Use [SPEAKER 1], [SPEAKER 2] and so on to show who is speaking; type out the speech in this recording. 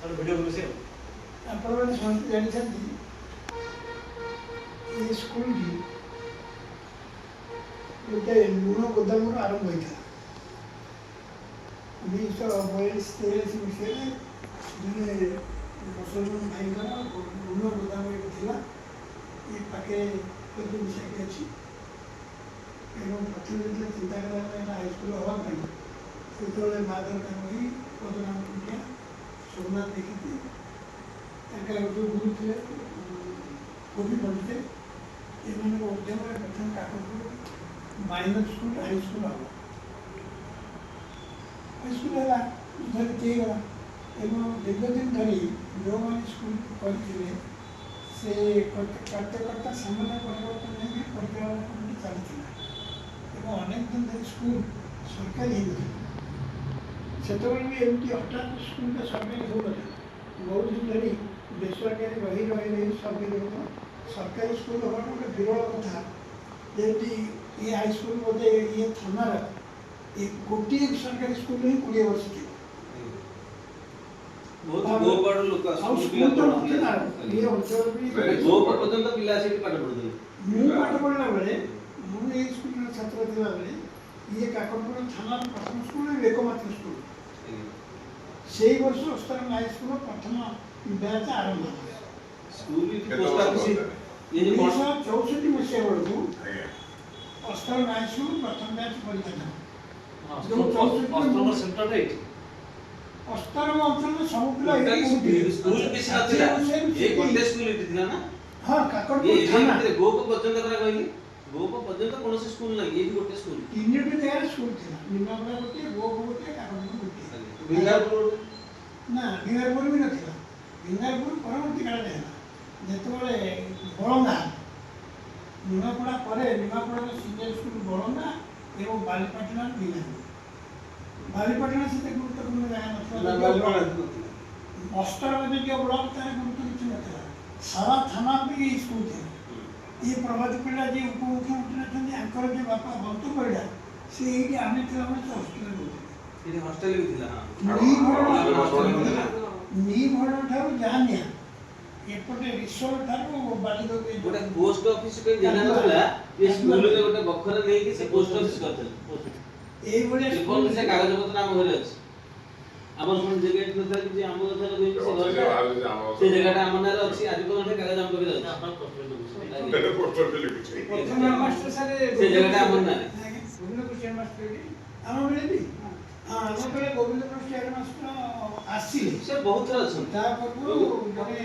[SPEAKER 1] video बोल से
[SPEAKER 2] आपण मैंने समझते जानी चाहिए ये स्कूल की गोटे लुण गोदाम आरंभ होता 1942-43 मसीह जड़े मुसलमान भाई लुण गोदाम था ये पाखे मिसाई अच्छी प्रथम जो चिंता करा हाईस्कल हाँपाई से माधर कामरी पदनाम कुटिया सोमनाथ देखी जो गुरु थे कवि पंडित एम उद्यम प्रथम काकटपुर माइनर स्कूल हाईस्कल हम हाईस्कल है धरी गला एवं दीर्घ दिन धरी जो मैंने स्कूल करते से करते करते सामान्य परिवर्तन नहीं परिचालन कमिटी चलता अनेक दिन धरी स्कूल सरकारी से भी एमती हठात स्कूल सरकारी हो बहुत दिन धरी बेसरकारी रही रही रही सब सरकारी स्कूल हवा गोटे विरल कथा जमी ये हाईस्कल बोधे ये थानार ये गोटे सरकारी स्कूल ही 20 वर्ष थी
[SPEAKER 1] बहुत गोबड़ लोक स्कूल
[SPEAKER 2] तो नथिला ये अंचल भी
[SPEAKER 1] गोबड़ पर्यंत पिला से पाठ पढुथि
[SPEAKER 2] मु पाठ पढला बेले मु ए स्कूल रे छात्र थिला बेले ये काकटपुर थाना प्रथम स्कूल एकमात्र स्कूल सेई वर्ष अस्तरम हाई स्कूल प्रथम बैच आरंभ होला
[SPEAKER 1] स्कूल भी पोस्ट ऑफिस ये जो
[SPEAKER 2] 1964 मसीहा बेलू अस्तरम हाई स्कूल प्रथम बैच परीक्षा
[SPEAKER 1] जो 64 सेंटर रे
[SPEAKER 2] अस्तरम अंचल सब पिला
[SPEAKER 1] स्कूल किस नथिला ये गोटे स्कूल इति थिला ना
[SPEAKER 2] हां काकटपुर थाना
[SPEAKER 1] ये गोप पर्यंत करा कहली गोप पर्यंत कोन से स्कूल नहीं ये भी गोटे स्कूल
[SPEAKER 2] तीनटी जगह स्कूल थिला निमापड़ा गोटे गोप गोटे काकटपुर गोटे
[SPEAKER 1] बिंगारपुर
[SPEAKER 2] ना बिंगारपुर भी नथिला बिंगारपुर परवर्ती काल है जेतबेले बळंगा निमापड़ा परे निमापड़ा सीनियर स्कूल बळंगा एवं बालीपाटना बिंगारपुर बालीपाटना से गुरुत्वपूर्ण जगह नथिला अस्तर में जो ब्लॉक था गुरुत्व किछ नथिला सारा थाना भी स्कूल थे ये प्रभात परिड़ा जी उप मुख्यमंत्री अछंती आंकर जे बापा बंतु परिड़ा से एठी आमे थिला हम हॉस्टल रे
[SPEAKER 1] ये हॉस्टल भी थिला हां
[SPEAKER 2] नी भड़ ठार जानिया एपटे रिसोर्ट ठार बाली दो
[SPEAKER 1] गोटे पोस्ट ऑफिस पे जाना नथिला ये स्कूल रे गोटे बखरे नहीं कि से पोस्ट ऑफिस करथल
[SPEAKER 2] ए बड़े
[SPEAKER 1] स्कूल से कागज पत्र नाम घरे अछि हमर कोन जगह नथिला कि जे हमर कथा देबी से घर से जगहटा हमर नारे अछि आज को नथे कागज हम कबे अछि
[SPEAKER 3] पोस्ट ऑफिस लिखि
[SPEAKER 2] प्रथम मास्टर सारे
[SPEAKER 1] से जगहटा हमर नारे
[SPEAKER 2] गोविंद कृष्ण मास्टर हम बेले भी हां हम बेले गोविंद कृष्ण मास्टर आसीले
[SPEAKER 1] से बहुत थर अछि
[SPEAKER 2] ता पूर्व माने